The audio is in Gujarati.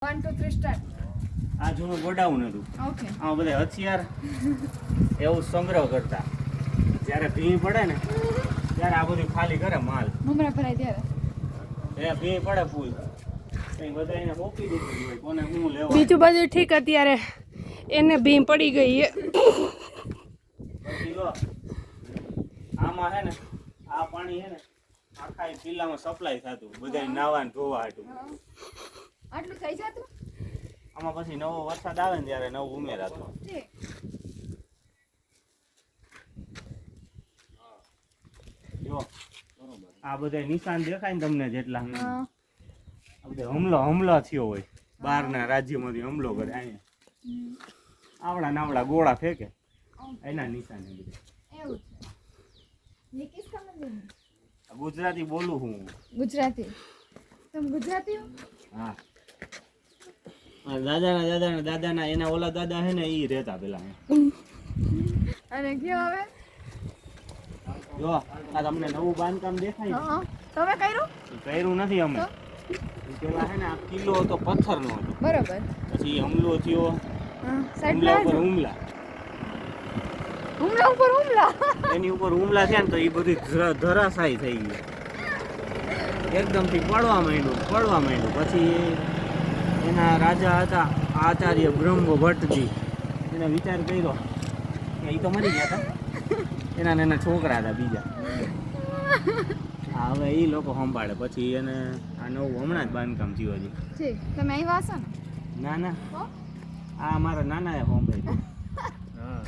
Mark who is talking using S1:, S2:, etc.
S1: 1 2 3 સ્ટાર્ટ.
S2: આ જૂનું ગોડાઉન હતું.
S1: ઓકે.
S2: આ બધા હથિયાર એવું સંગ્રહ કરતા. જ્યારે ભીડ પડે ને ત્યારે આ બધું ખાલી કરે માલ.
S1: મમરા ભરાય ત્યારે.
S2: એ ભીડ પડે ફૂલ. કઈ બધા એને હોપી દીધું હોય કોને હું લેવા.
S3: બીજું બધું ઠીક અત્યારે એને ભીમ પડી ગઈ છે.
S2: પછી લો આમાં હે ને આ પાણી હે ને આખા જિલ્લામાં સપ્લાય થતું બધા નાવા ને ધોવા હતું.
S1: આટલું થઈ જતું?
S2: આમાં પછી નવો વરસાદ આવે ને ત્યારે નવું ઉમેરાતું.
S1: ઠીક.
S2: જો આ બધા નિશાન દેખાય ને તમને જેટલા
S1: હા.
S2: આ બધા હમલો થયો હોય બહારના રાજ્યમાંથી હમલો કરે અહીંયા આવડા નાવડા ગોળા ફેંકે એના નિશાન એ બધા.
S1: એવું છે. નિકિસ તમે
S2: ગુજરાતી બોલું હું.
S1: ગુજરાતી. તમે ગુજરાતી હો?
S2: હા દાદાના એના ઓલા દાદા હે ને ઈ રહેતા પેલા
S1: અને કયો હવે?
S2: જો આ તમને નવું બાંધકામ દેખાય ને?
S1: હા. તમે કર્યું?
S2: ઈ કર્યું નથી અમે. ઈ પેલા હે ને આ કિલ્લો હતો પથ્થરનો હતો.
S1: બરોબર.
S2: પછી હમલો થયો.
S1: હા. સાઈડ
S2: હુમલા
S1: પર
S2: ઉપર હુમલા.
S1: હુમલા ઉપર હુમલા.
S2: એની ઉપર હુમલા થયા ને તો એ બધી ધરાશાયી થઈ ગઈ. એકદમથી પડવા માંડ્યું. પછી એના રાજા હતા આચાર્ય બ્રહ્મ ભટ્ટજી. એને વિચાર કર્યો કે એ તો મરી ગયા હતા. એના છોકરા હતા બીજા. હા હવે એ લોકો સંભાળે. પછી એને આ નવું હમણાં જ બાંધકામ થયું હજી.
S1: ઠીક. તમે આવ્યા હશો ને?
S2: ના
S1: હો?
S2: આ મારા નાના એ સંભાળ્યું. હા